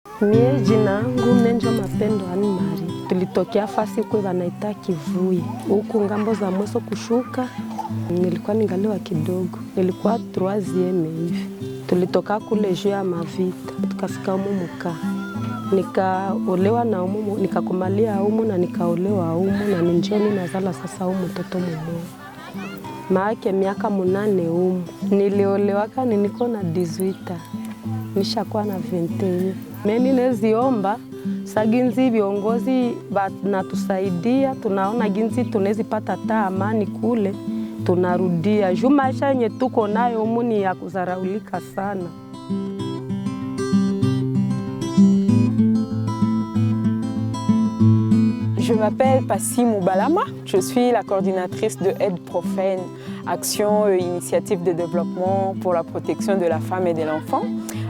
Mie jina yangu Menjo Mapendo Anne Marie. Tulitokea fasi kwe wanaita Kivuye. Huku ngambo za Mweso kushuka. Nilikuwa ningaliwa kidogo. Nilikuwa 3e hivi. Tulitoka kule juu ya mavita. Tukafika humu Muka. Nikaolewa na humu, nikakumalia humu na nikaolewa humu na ninjoni nazala sasa humu mtoto mmoja. Maake miaka 8 humu. Niliolewa niko na 18. Nishakuwa na 21. Mimi neziomba saginzi viongozi natusaidia, tunaona ginzi tunezipata ta amani kule, tunarudia. Juu maisha yenye tuko nayo humu ni ya kuzaraulika sana. Je m'appelle Passy Moubalama, je suis la coordinatrice de Aide Profane, action et initiative de développement pour la protection de la femme et de l'enfant.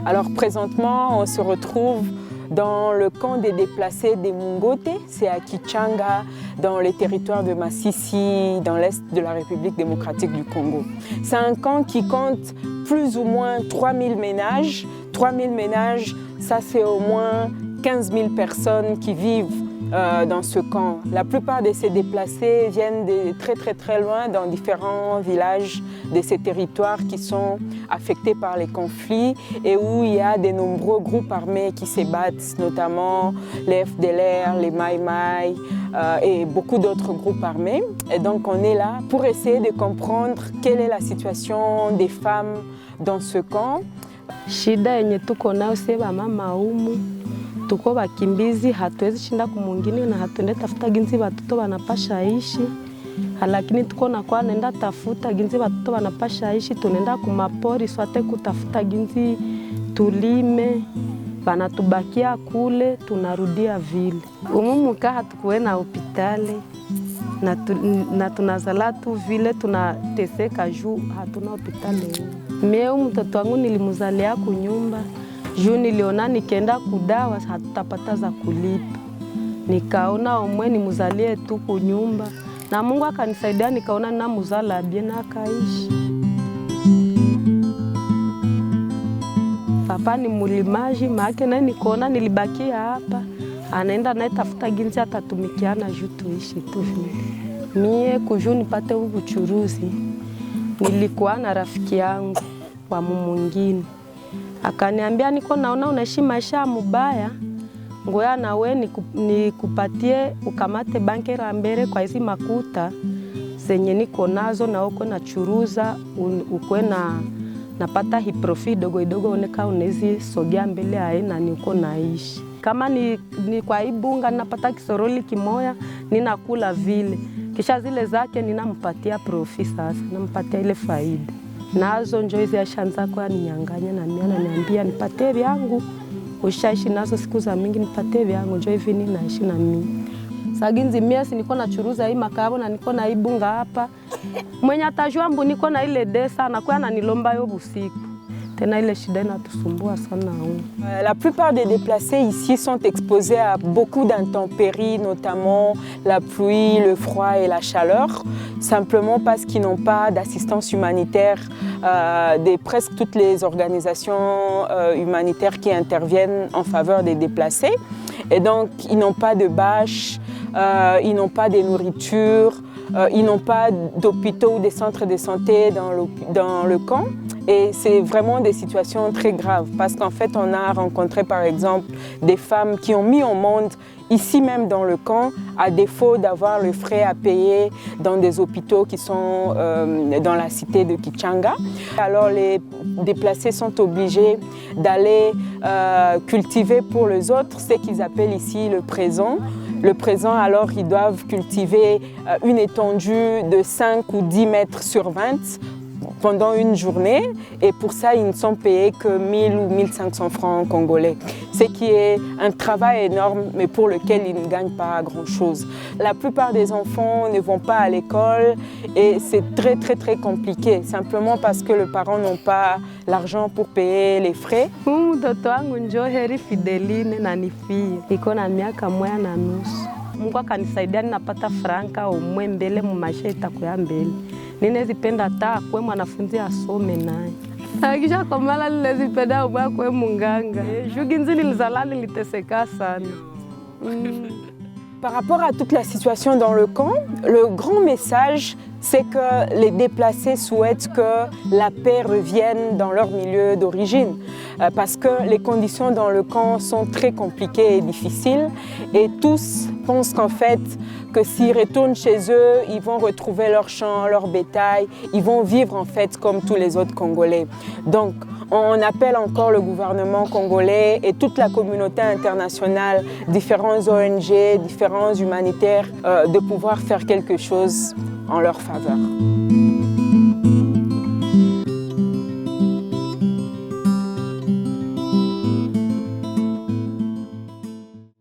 Alors présentement, on se retrouve dans le camp des déplacés des Mungote, c'est à Kichanga, dans les territoires de Masisi, dans l'est de la République démocratique du Congo. C'est un camp qui compte plus ou moins 3000 ménages. 3000 ménages, ça c'est au moins 15 000 personnes qui vivent dans ce camp. La plupart de ces déplacés viennent de très loin dans différents villages de ces territoires qui sont affectés par les conflits et où il y a de nombreux groupes armés qui se battent, notamment les FDLR, les Mai Mai et beaucoup d'autres groupes armés. Et donc on est là pour essayer de comprendre quelle est la situation des femmes dans ce camp. Shida yenye tuko nayo sema mama humu. Tuko bakimbizi hatuwezi shinda kumungini na hatuende tafuta ginzi watoto wanapasha ishi. Lakini tuko na kwa nenda tafuta ginzi watoto wanapasha ishi, tunaenda kumapori swate kutafuta ginzi tulime. Banatubakia kule tunarudia vile. Umuka hatukuwe na hospitali na tunazala tu vile tunateseka juu hatuna hospitali. Mie mtoto wangu nilimuzalia kunyumba. Juu niliona nikienda kudawa hatutapata za kulipa. Nikaona omwe nimuzalie tu kunyumba. Na Mungu akanisaidia nikaona na muzala bien akaishi. Papa ni mulimaji maake na nikaona nilibakia hapa. Anaenda naye tafuta ginzi atatumikiana juu tuishi tu vile. Mie kujuu nipate ubuchuruzi. Nilikuwa na rafiki yangu wa mwingine. Akaniambia niko naona unaishi maisha mubaya, ngoja na we nikupatie ukamate banki la mbele kwa hizi makuta zenye niko nazo na uko na churuza ukwe napata hi profit dogo dogo oneka unezi sogea mbele aina ni uko naishi. Kama ni kwa ibunga napata kisoroli kimoya ninakula vile. Kisha zile zake ninampatia profit sasa, nampatia ile faida. Nazo njoo hizi ashanza kwa ninyanganya na mimi ananiambia nipate vyangu. Ushaishi nazo siku za mingi nipate vyangu njoo hivi ninaishi na mimi. Saginzi mimi si niko na churuza hii makabo na niko na ibunga hapa. Mwenye atajua mbu niko na ile desa na kwa ananilomba yo busiku. Tena ile shida inatusumbua sana huko. La plupart des déplacés ici sont exposés à beaucoup d'intempéries, notamment la pluie, le froid et la chaleur, simplement parce qu'ils n'ont pas d'assistance humanitaire de presque toutes les organisations humanitaires qui interviennent en faveur des déplacés. Et donc, ils n'ont pas de bâches, ils n'ont pas de nourriture, ils n'ont pas d'hôpitaux ou des centres de santé dans le camp. Et c'est vraiment des situations très graves parce qu'en fait, on a rencontré par exemple des femmes qui ont mis au monde ici même dans le camp à défaut d'avoir le frais à payer dans des hôpitaux qui sont dans la cité de Kichanga. Alors les déplacés sont obligés d'aller cultiver pour les autres ce qu'ils appellent ici le présent. Le présent, alors, ils doivent cultiver une étendue de 5 ou 10 mètres sur 20 pendant une journée et pour ça ils ne sont payés que 1000 ou 1500 francs congolais, ce qui est un travail énorme mais pour lequel ils ne gagnent pas grand-chose. La plupart des enfants ne vont pas à l'école et c'est très compliqué simplement parce que les parents n'ont pas l'argent pour payer les frais. Mtoto wangu njoo heri Fideline na nifie. Iko na miaka 1.5. Mungu akanisaidia ninapata franka umwe mbele mu maisha itakuwa mbele. Ninezipenda taa kwa mwanafunzi asome naye. Akisha komala nilizipenda ubakwe munganga. Juginzi nilizala niliteseka sana. Par rapport à toute la situation dans le camp, le grand message, c'est que les déplacés souhaitent que la paix revienne dans leur milieu d'origine. Parce que les conditions dans le camp sont très compliquées et difficiles. Et tous pensent qu'en fait, que s'ils retournent chez eux, ils vont retrouver leurs champs, leur bétail. Ils vont vivre en fait comme tous les autres Congolais. Donc, on appelle encore le gouvernement congolais et toute la communauté internationale, différents ONG, différents humanitaires, de pouvoir faire quelque chose en leur faveur.